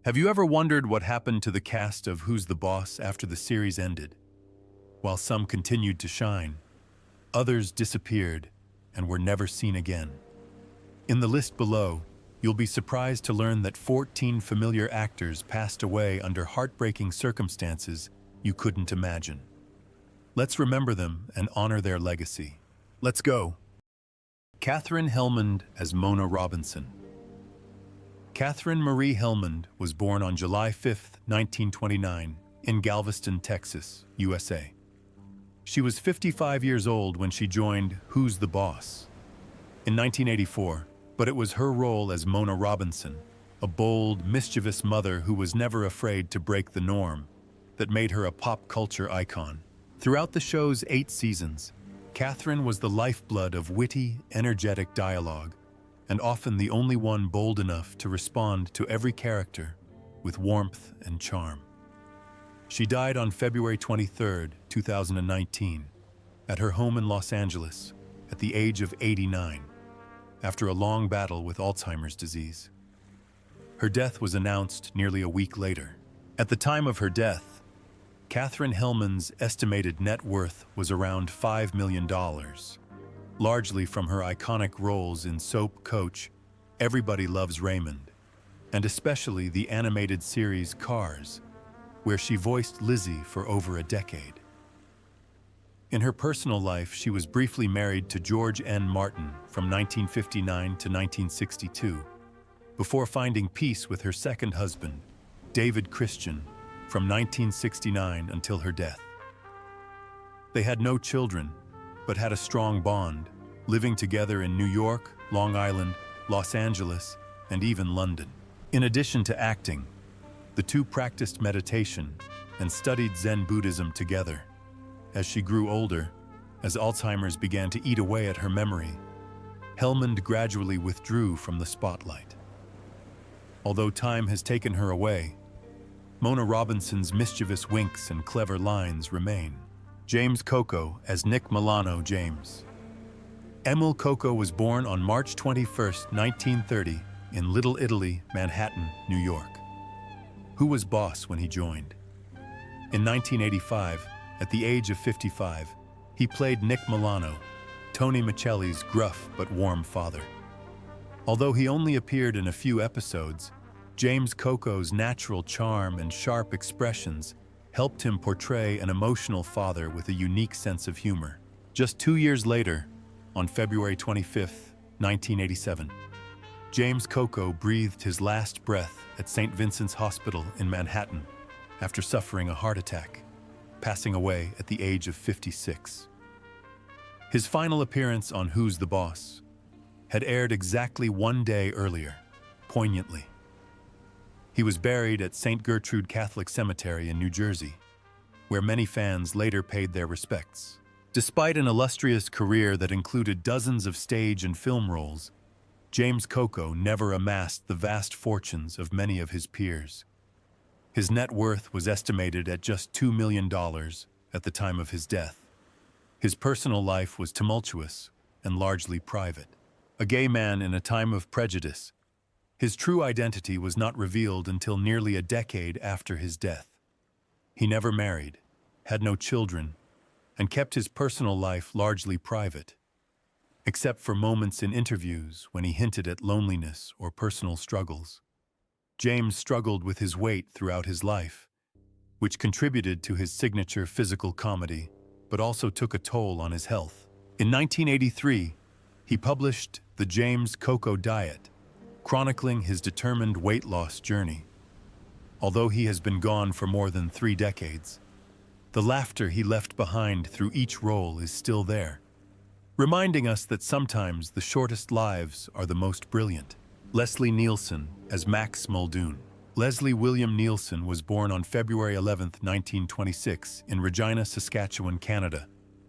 Have you ever wondered what happened to the cast of Who's the Boss after the series ended? While some continued to shine, others disappeared and were never seen again. In the list below, you'll be surprised to learn that 14 familiar actors passed away under heartbreaking circumstances you couldn't imagine. Let's remember them and honor their legacy. Let's go. Katherine Helmond as Mona Robinson. Catherine Marie Helmond was born on July 5, 1929, in Galveston, Texas, USA. She was 55 years old when she joined Who's the Boss? In 1984, but it was her role as Mona Robinson, a bold, mischievous mother who was never afraid to break the norm, that made her a pop culture icon. Throughout the show's 8 seasons, Catherine was the lifeblood of witty, energetic dialogue, and often the only one bold enough to respond to every character with warmth and charm. She died on February 23, 2019, at her home in Los Angeles, at the age of 89, after a long battle with Alzheimer's disease. Her death was announced nearly a week later. At the time of her death, Catherine Helmond's estimated net worth was around $5 million. Largely from her iconic roles in soap Coach, Everybody Loves Raymond, and especially the animated series Cars, where she voiced Lizzie for over a decade. In her personal life, she was briefly married to George N. Martin from 1959 to 1962, before finding peace with her second husband, David Christian, from 1969 until her death. They had no children, but had a strong bond, living together in New York, Long Island, Los Angeles, and even London. In addition to acting, the two practiced meditation and studied Zen Buddhism together. As she grew older, as Alzheimer's began to eat away at her memory, Helmond gradually withdrew from the spotlight. Although time has taken her away, Mona Robinson's mischievous winks and clever lines remain. James Coco as Nick Milano James. Emil Coco was born on March 21, 1930, in Little Italy, Manhattan, New York. Who was boss when he joined? In 1985, at the age of 55, he played Nick Milano, Tony Michelli's gruff but warm father. Although he only appeared in a few episodes, James Coco's natural charm and sharp expressions helped him portray an emotional father with a unique sense of humor. Just 2 years later, on February 25, 1987, James Coco breathed his last breath at St. Vincent's Hospital in Manhattan after suffering a heart attack, passing away at the age of 56. His final appearance on Who's the Boss had aired exactly 1 day earlier, poignantly. He was buried at St. Gertrude Catholic Cemetery in New Jersey, where many fans later paid their respects. Despite an illustrious career that included dozens of stage and film roles, James Coco never amassed the vast fortunes of many of his peers. His net worth was estimated at just $2 million at the time of his death. His personal life was tumultuous and largely private. A gay man in a time of prejudice, his true identity was not revealed until nearly a decade after his death. He never married, had no children, and kept his personal life largely private, except for moments in interviews when he hinted at loneliness or personal struggles. James struggled with his weight throughout his life, which contributed to his signature physical comedy, but also took a toll on his health. In 1983, he published The James Coco Diet, chronicling his determined weight loss journey. Although he has been gone for more than 3 decades, the laughter he left behind through each role is still there, reminding us that sometimes the shortest lives are the most brilliant. Leslie Nielsen as Max Muldoon. Leslie William Nielsen was born on February 11, 1926, in Regina, Saskatchewan, Canada,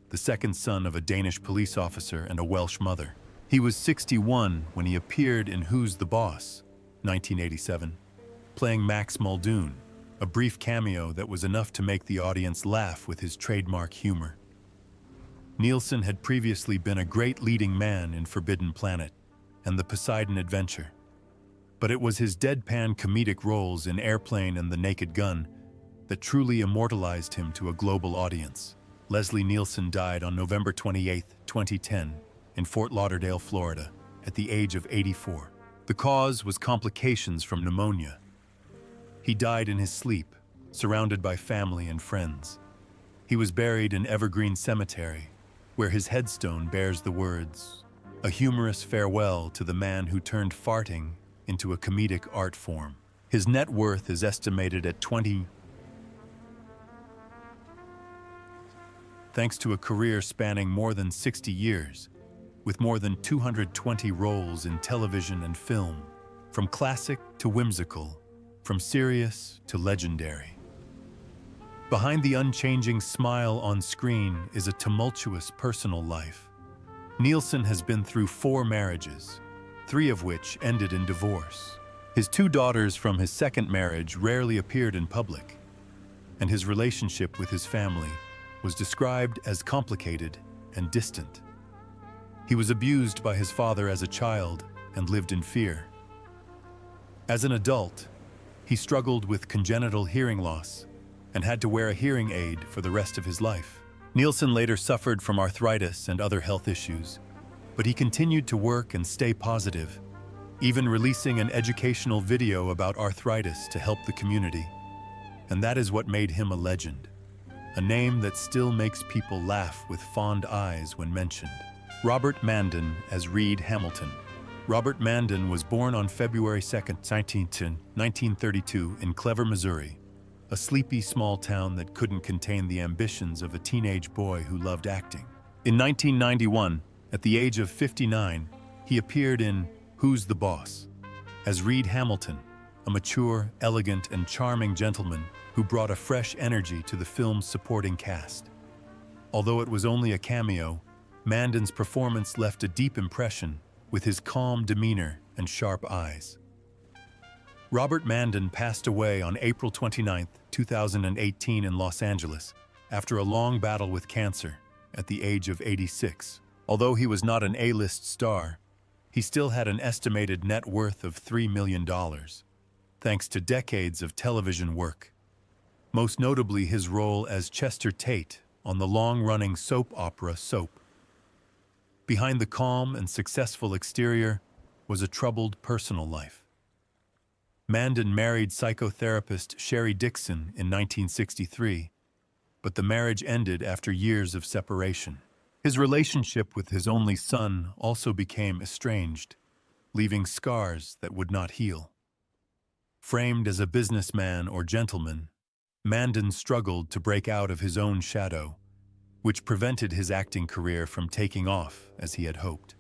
the second son of a Danish police officer and a Welsh mother. He was 61 when he appeared in Who's the Boss? 1987, playing Max Muldoon, a brief cameo that was enough to make the audience laugh with his trademark humor. Nielsen had previously been a great leading man in Forbidden Planet and The Poseidon Adventure. But it was his deadpan comedic roles in Airplane and The Naked Gun that truly immortalized him to a global audience. Leslie Nielsen died on November 28, 2010, in Fort Lauderdale, Florida, at the age of 84. The cause was complications from pneumonia. He died in his sleep, surrounded by family and friends. He was buried in Evergreen Cemetery, where his headstone bears the words, "A humorous farewell to the man who turned farting into a comedic art form." His net worth is estimated at thanks to a career spanning more than 60 years, with more than 220 roles in television and film, from classic to whimsical, from serious to legendary. Behind the unchanging smile on screen is a tumultuous personal life. Nielsen has been through 4 marriages, 3 of which ended in divorce. His 2 daughters from his second marriage rarely appeared in public, and his relationship with his family was described as complicated and distant. He was abused by his father as a child and lived in fear. As an adult, he struggled with congenital hearing loss and had to wear a hearing aid for the rest of his life. Nielsen later suffered from arthritis and other health issues, but he continued to work and stay positive, even releasing an educational video about arthritis to help the community. And that is what made him a legend, a name that still makes people laugh with fond eyes when mentioned. Robert Mandan as Reed Hamilton. Robert Mandan was born on February 2, 1932 in Clever, Missouri, a sleepy small town that couldn't contain the ambitions of a teenage boy who loved acting. In 1991, at the age of 59, he appeared in Who's the Boss? As Reed Hamilton, a mature, elegant, and charming gentleman who brought a fresh energy to the film's supporting cast. Although it was only a cameo, Mandan's performance left a deep impression with his calm demeanor and sharp eyes. Robert Mandan passed away on April 29, 2018 in Los Angeles after a long battle with cancer at the age of 86. Although he was not an A-list star, he still had an estimated net worth of $3 million, thanks to decades of television work. Most notably his role as Chester Tate on the long-running soap opera Soap. Behind the calm and successful exterior was a troubled personal life. Mandan married psychotherapist Sherry Dixon in 1963, but the marriage ended after years of separation. His relationship with his only son also became estranged, leaving scars that would not heal. Framed as a businessman or gentleman, Mandan struggled to break out of his own shadow, which prevented his acting career from taking off as he had hoped.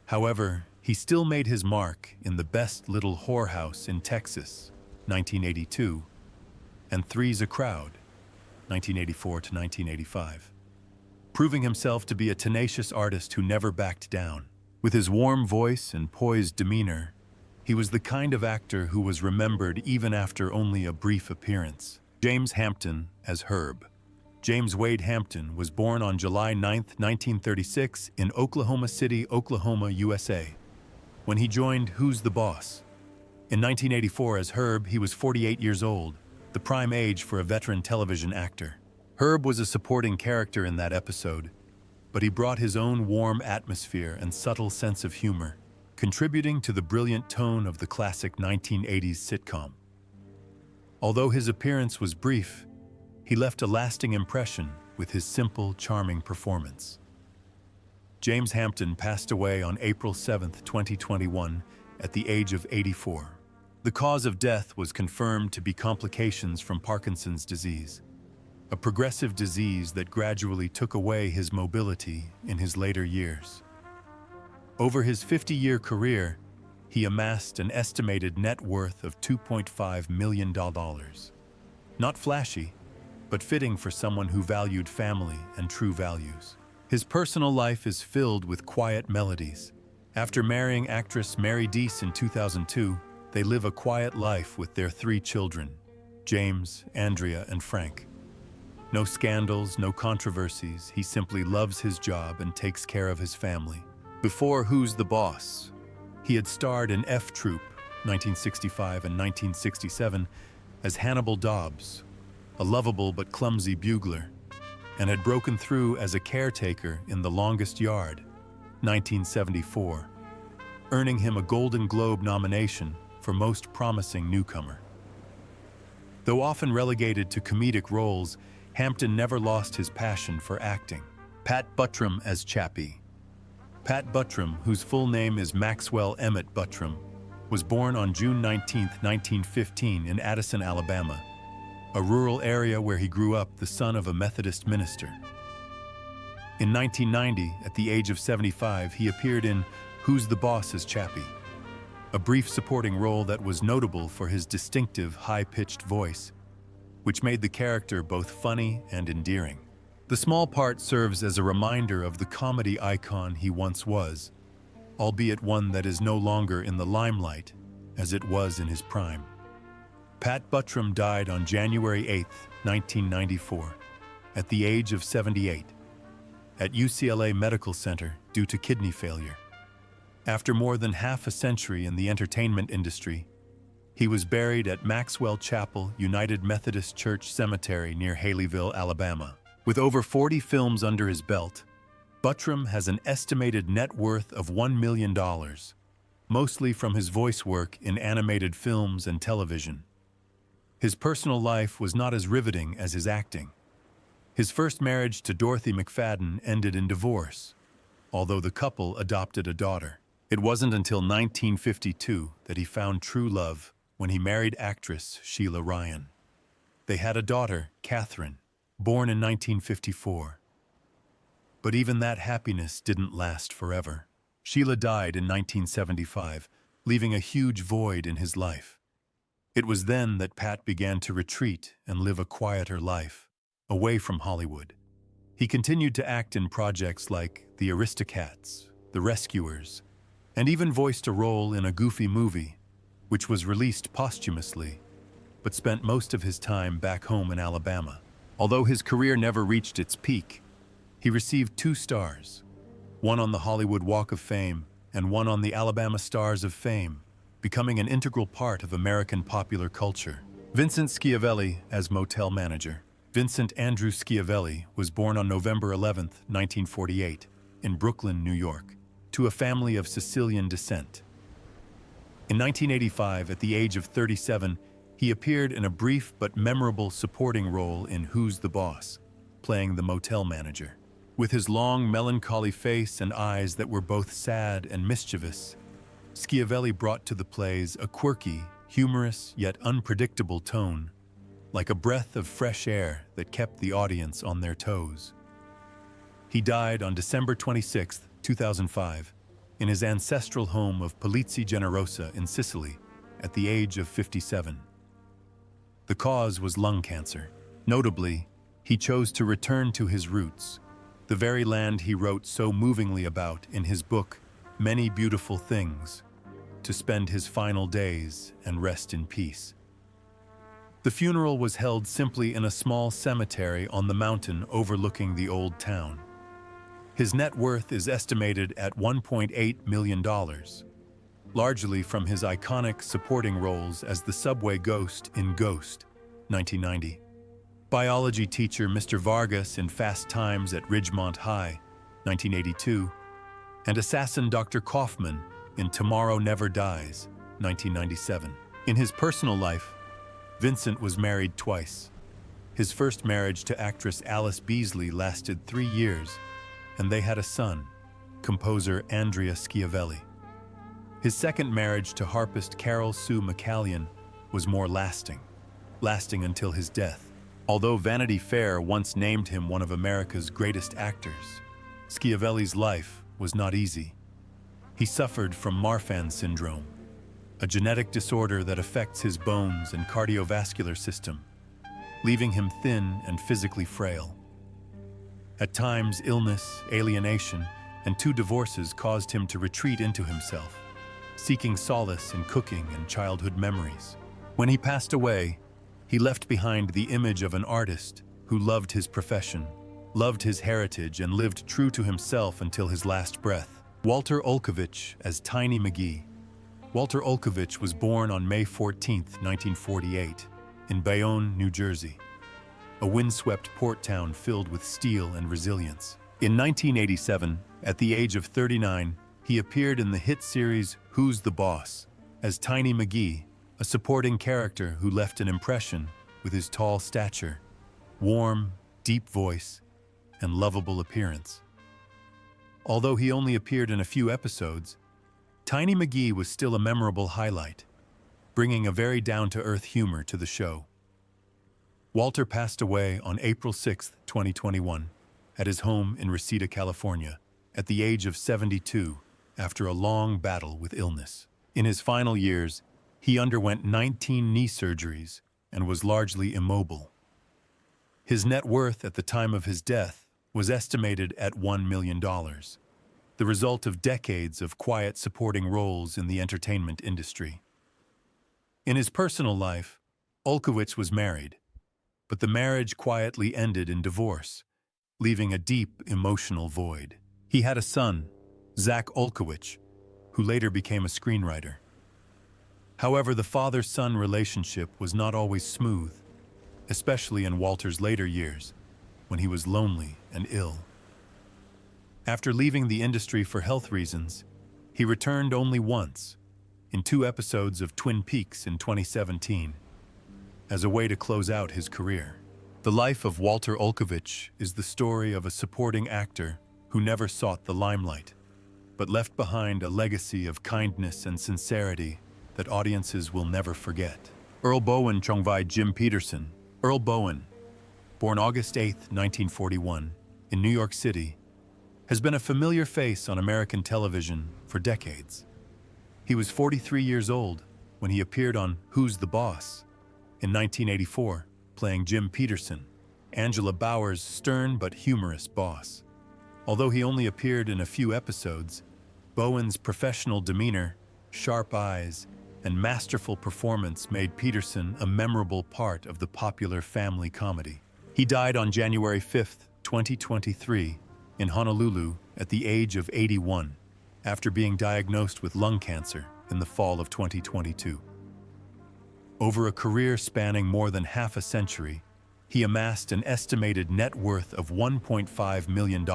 However, he still made his mark in The Best Little Whorehouse in Texas, 1982, and Three's a Crowd, 1984 to 1985, proving himself to be a tenacious artist who never backed down. With his warm voice and poised demeanor, he was the kind of actor who was remembered even after only a brief appearance. James Hampton as Herb. James Wade Hampton was born on July 9, 1936 in Oklahoma City, Oklahoma, USA, when he joined Who's the Boss? In 1984 as Herb, he was 48 years old, the prime age for a veteran television actor. Herb was a supporting character in that episode, but he brought his own warm atmosphere and subtle sense of humor, contributing to the brilliant tone of the classic 1980s sitcom. Although his appearance was brief, he left a lasting impression with his simple, charming performance. James Hampton passed away on April 7, 2021, at the age of 84. The cause of death was confirmed to be complications from Parkinson's disease, a progressive disease that gradually took away his mobility in his later years. Over his 50-year career, he amassed an estimated net worth of $2.5 million. Not flashy, but fitting for someone who valued family and true values. His personal life is filled with quiet melodies. After marrying actress Mary Deese in 2002, they live a quiet life with their 3 children, James, Andrea, and Frank. No scandals, no controversies. He simply loves his job and takes care of his family. Before Who's the Boss? He had starred in F Troop, 1965 and 1967, as Hannibal Dobbs, a lovable but clumsy bugler, and had broken through as a caretaker in The Longest Yard, 1974, earning him a Golden Globe nomination for Most Promising Newcomer. Though often relegated to comedic roles, Hampton never lost his passion for acting. Pat Buttram as Chappie. Pat Buttram, whose full name is Maxwell Emmett Buttram, was born on June 19, 1915 in Addison, Alabama, a rural area where he grew up, the son of a Methodist minister. In 1990, at the age of 75, he appeared in Who's the Boss as Chappie, a brief supporting role that was notable for his distinctive, high-pitched voice, which made the character both funny and endearing. The small part serves as a reminder of the comedy icon he once was, albeit one that is no longer in the limelight as it was in his prime. Pat Buttram died on January 8, 1994, at the age of 78, at UCLA Medical Center due to kidney failure. After more than half a century in the entertainment industry, he was buried at Maxwell Chapel United Methodist Church Cemetery near Haleyville, Alabama. With over 40 films under his belt, Buttram has an estimated net worth of $1 million, mostly from his voice work in animated films and television. His personal life was not as riveting as his acting. His first marriage to Dorothy McFadden ended in divorce, although the couple adopted a daughter. It wasn't until 1952 that he found true love when he married actress Sheila Ryan. They had a daughter, Catherine, born in 1954. But even that happiness didn't last forever. Sheila died in 1975, leaving a huge void in his life. It was then that Pat began to retreat and live a quieter life, away from Hollywood. He continued to act in projects like The Aristocats, The Rescuers, and even voiced a role in a Goofy movie, which was released posthumously, but spent most of his time back home in Alabama. Although his career never reached its peak, he received 2 stars, one on the Hollywood Walk of Fame and one on the Alabama Stars of Fame, becoming an integral part of American popular culture. Vincent Schiavelli as motel manager. Vincent Andrew Schiavelli was born on November 11, 1948, in Brooklyn, New York, to a family of Sicilian descent. In 1985, at the age of 37, he appeared in a brief but memorable supporting role in Who's the Boss, playing the motel manager. With his long, melancholy face and eyes that were both sad and mischievous, Schiavelli brought to the plays a quirky, humorous, yet unpredictable tone, like a breath of fresh air that kept the audience on their toes. He died on December 26, 2005, in his ancestral home of Polizzi Generosa in Sicily, at the age of 57. The cause was lung cancer. Notably, he chose to return to his roots, the very land he wrote so movingly about in his book, Many Beautiful Things, to spend his final days and rest in peace. The funeral was held simply in a small cemetery on the mountain overlooking the old town. His net worth is estimated at $1.8 million, largely from his iconic supporting roles as the subway ghost in Ghost, 1990, biology teacher Mr. Vargas in Fast Times at Ridgemont High, 1982, and assassin Dr. Kaufman in Tomorrow Never Dies, 1997. In his personal life, Vincent was married twice. His first marriage to actress Alice Beasley lasted 3 years, and they had a son, composer Andrea Schiavelli. His second marriage to harpist Carol Sue McCallion was more lasting until his death. Although Vanity Fair once named him one of America's greatest actors, Schiavelli's life was not easy. He suffered from Marfan syndrome, a genetic disorder that affects his bones and cardiovascular system, leaving him thin and physically frail. At times, illness, alienation, and 2 divorces caused him to retreat into himself, seeking solace in cooking and childhood memories. When he passed away, he left behind the image of an artist who loved his profession, loved his heritage, and lived true to himself until his last breath. Walter Olkowicz as Tiny McGee. Walter Olkowicz was born on May 14, 1948, in Bayonne, New Jersey, a windswept port town filled with steel and resilience. In 1987, at the age of 39, he appeared in the hit series Who's the Boss? As Tiny McGee, a supporting character who left an impression with his tall stature, warm, deep voice, and lovable appearance. Although he only appeared in a few episodes, Tiny McGee was still a memorable highlight, bringing a very down-to-earth humor to the show. Walter passed away on April 6, 2021, at his home in Reseda, California, at the age of 72, after a long battle with illness. In his final years, he underwent 19 knee surgeries and was largely immobile. His net worth at the time of his death was estimated at $1 million, the result of decades of quiet supporting roles in the entertainment industry. In his personal life, Olkowicz was married, but the marriage quietly ended in divorce, leaving a deep emotional void. He had a son, Zach Olkowicz, who later became a screenwriter. However, the father-son relationship was not always smooth, especially in Walter's later years, when he was lonely and ill. After leaving the industry for health reasons, he returned only once, in 2 episodes of Twin Peaks in 2017, as a way to close out his career. The life of Walter Olkowicz is the story of a supporting actor who never sought the limelight, but left behind a legacy of kindness and sincerity that audiences will never forget. Earl Bowen Chongvai Jim Peterson. Earl Bowen, born August 8, 1941, in New York City, has been a familiar face on American television for decades. He was 43 years old when he appeared on Who's the Boss? In 1984, playing Jim Peterson, Angela Bauer's stern but humorous boss. Although he only appeared in a few episodes, Bowen's professional demeanor, sharp eyes, and masterful performance made Peterson a memorable part of the popular family comedy. He died on January 5, 2023, in Honolulu at the age of 81, after being diagnosed with lung cancer in the fall of 2022. Over a career spanning more than half a century, he amassed an estimated net worth of $1.5 million,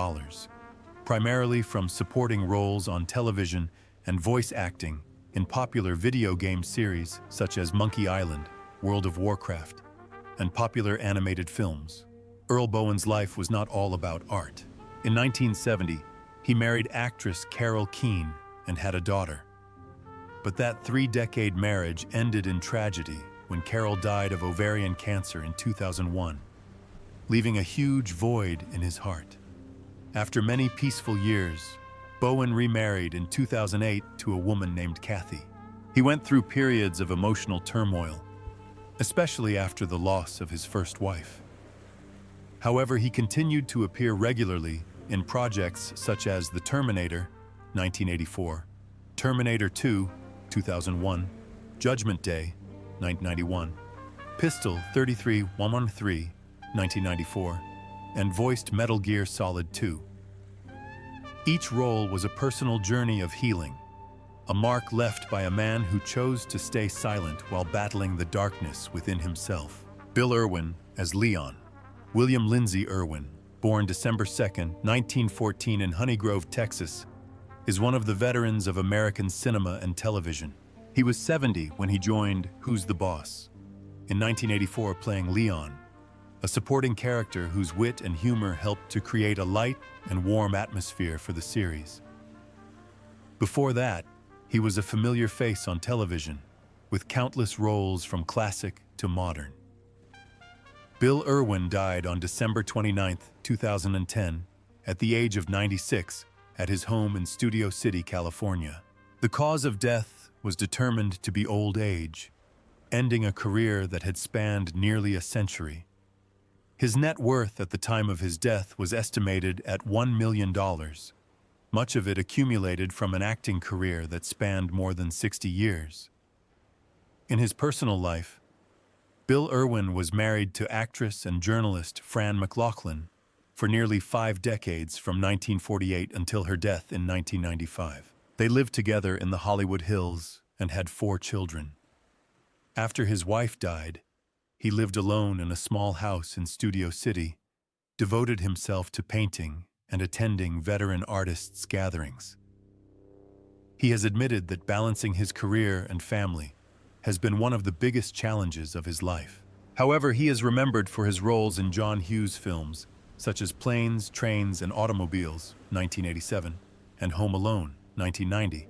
primarily from supporting roles on television and voice acting in popular video game series such as Monkey Island, World of Warcraft, and popular animated films. Earl Bowen's life was not all about art. In 1970, he married actress Carol Keane and had a daughter. But that 3-decade marriage ended in tragedy when Carol died of ovarian cancer in 2001, leaving a huge void in his heart. After many peaceful years, Bowen remarried in 2008 to a woman named Kathy. He went through periods of emotional turmoil, especially after the loss of his first wife. However, he continued to appear regularly in projects such as The Terminator, 1984, Terminator 2, 2001, Judgment Day, 1991, Pistol 33113, 1994, and voiced Metal Gear Solid 2. Each role was a personal journey of healing, a mark left by a man who chose to stay silent while battling the darkness within himself. Bill Irwin as Leon. William Lindsay Irwin, born December 2, 1914 in Honey Grove, Texas, is one of the veterans of American cinema and television. He was 70 when he joined Who's the Boss? In 1984, playing Leon, a supporting character whose wit and humor helped to create a light and warm atmosphere for the series. Before that, he was a familiar face on television, with countless roles from classic to modern. Bill Irwin died on December 29, 2010, at the age of 96, at his home in Studio City, California. The cause of death was determined to be old age, ending a career that had spanned nearly a century. His net worth at the time of his death was estimated at $1 million, much of it accumulated from an acting career that spanned more than 60 years. In his personal life, Bill Irwin was married to actress and journalist Fran McLaughlin for nearly 5 decades from 1948 until her death in 1995. They lived together in the Hollywood Hills and had 4 children. After his wife died, he lived alone in a small house in Studio City, devoted himself to painting and attending veteran artists' gatherings. He has admitted that balancing his career and family has been one of the biggest challenges of his life. However, he is remembered for his roles in John Hughes films, such as Planes, Trains, and Automobiles, 1987, and Home Alone, 1990,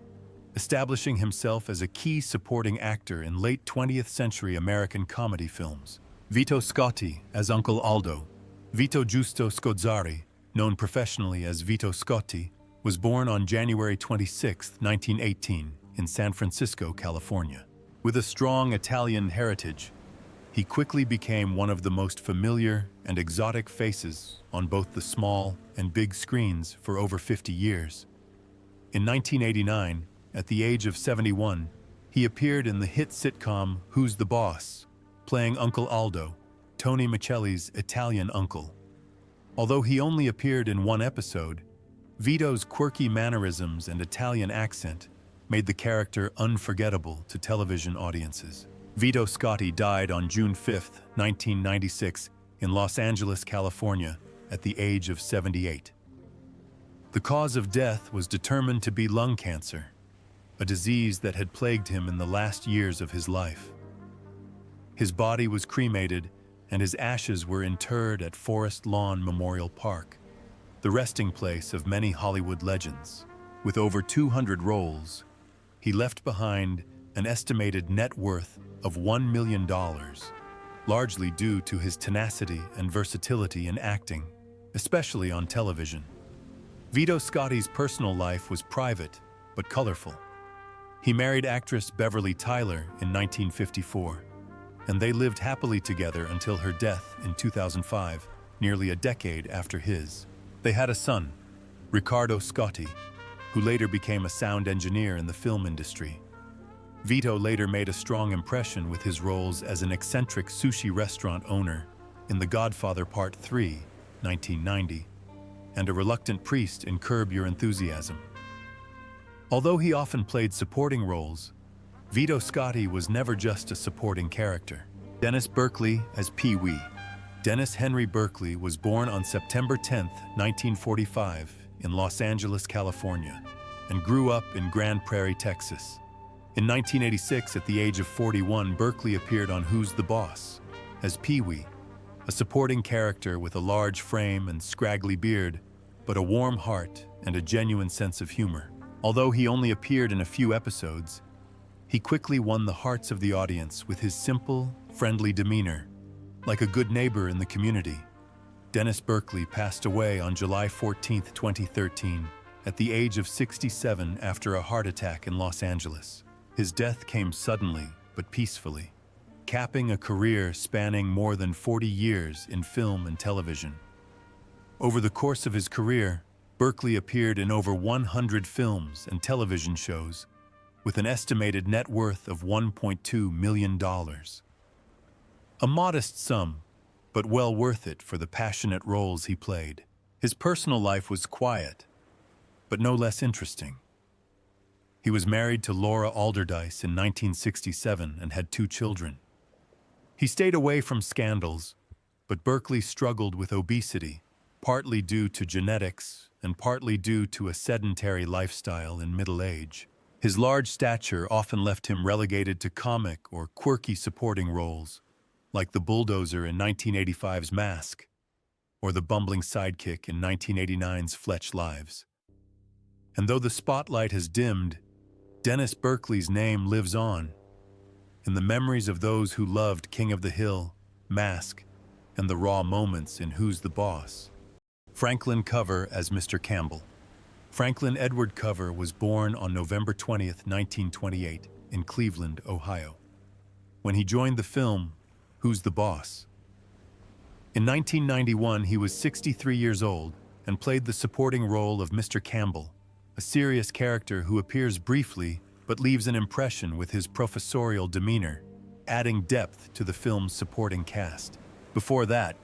establishing himself as a key supporting actor in late 20th century American comedy films. Vito Scotti as Uncle Aldo. Vito Giusto Scozzari, known professionally as Vito Scotti, was born on January 26, 1918, in San Francisco, California. With a strong Italian heritage, he quickly became one of the most familiar and exotic faces on both the small and big screens for over 50 years. In 1989, at the age of 71, he appeared in the hit sitcom Who's the Boss, playing Uncle Aldo, Tony Michelli's Italian uncle. Although he only appeared in 1 episode, Vito's quirky mannerisms and Italian accent made the character unforgettable to television audiences. Vito Scotti died on June 5, 1996, in Los Angeles, California, at the age of 78. The cause of death was determined to be lung cancer, a disease that had plagued him in the last years of his life. His body was cremated, and his ashes were interred at Forest Lawn Memorial Park, the resting place of many Hollywood legends. With over 200 roles, he left behind an estimated net worth of $1 million, largely due to his tenacity and versatility in acting, especially on television. Vito Scotti's personal life was private but colorful. He married actress Beverly Tyler in 1954, and they lived happily together until her death in 2005, nearly a decade after his. They had a son, Riccardo Scotti, who later became a sound engineer in the film industry. Vito later made a strong impression with his roles as an eccentric sushi restaurant owner in The Godfather Part 3, 1990, and a reluctant priest in Curb Your Enthusiasm. Although he often played supporting roles, Vito Scotti was never just a supporting character. Dennis Berkeley as Pee-wee. Dennis Henry Berkeley was born on September 10, 1945, in Los Angeles, California, and grew up in Grand Prairie, Texas. In 1986, at the age of 41, Berkeley appeared on Who's the Boss as Pee-wee, a supporting character with a large frame and scraggly beard, but a warm heart and a genuine sense of humor. Although he only appeared in a few episodes, he quickly won the hearts of the audience with his simple, friendly demeanor, like a good neighbor in the community. Dennis Berkeley passed away on July 14, 2013, at the age of 67 after a heart attack in Los Angeles. His death came suddenly but peacefully, capping a career spanning more than 40 years in film and television. Over the course of his career, Berkeley appeared in over 100 films and television shows, with an estimated net worth of $1.2 million. A modest sum, but well worth it for the passionate roles he played. His personal life was quiet, but no less interesting. He was married to Laura Alderdice in 1967 and had 2 children. He stayed away from scandals, but Berkeley struggled with obesity, partly due to genetics and partly due to a sedentary lifestyle in middle age. His large stature often left him relegated to comic or quirky supporting roles, like the bulldozer in 1985's Mask, or the bumbling sidekick in 1989's Fletch Lives. And though the spotlight has dimmed, Dennis Berkeley's name lives on in the memories of those who loved King of the Hill, Mask, and the raw moments in Who's the Boss. Franklin Cover as Mr. Campbell. Franklin Edward Cover was born on November 20, 1928, in Cleveland, Ohio. When he joined the film Who's the Boss? In 1991, he was 63 years old and played the supporting role of Mr. Campbell, a serious character who appears briefly but leaves an impression with his professorial demeanor, adding depth to the film's supporting cast. Before that,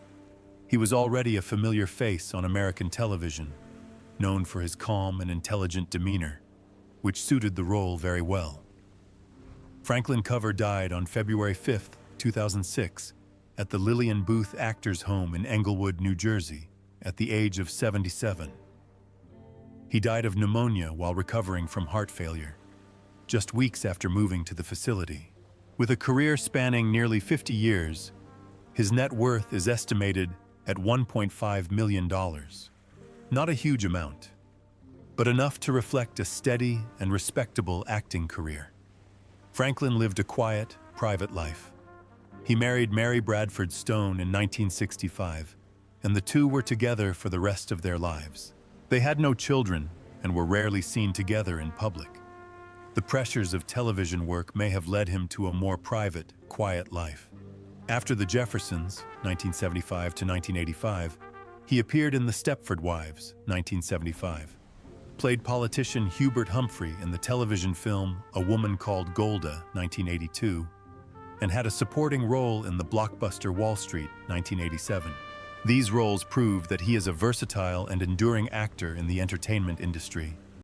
he was already a familiar face on American television, known for his calm and intelligent demeanor, which suited the role very well. Franklin Cover died on February 5, 2006, at the Lillian Booth Actors Home in Englewood, New Jersey, at the age of 77. He died of pneumonia while recovering from heart failure, just weeks after moving to the facility. With a career spanning nearly 50 years, his net worth is estimated at $1.5 million. Not a huge amount, but enough to reflect a steady and respectable acting career. Franklin lived a quiet, private life. He married Mary Bradford Stone in 1965, and the two were together for the rest of their lives. They had no children and were rarely seen together in public. The pressures of television work may have led him to a more private, quiet life. After The Jeffersons, 1975 to 1985, he appeared in The Stepford Wives, 1975, played politician Hubert Humphrey in the television film A Woman Called Golda, 1982, and had a supporting role in the blockbuster Wall Street, 1987. These roles prove that he is a versatile and enduring actor in the entertainment industry.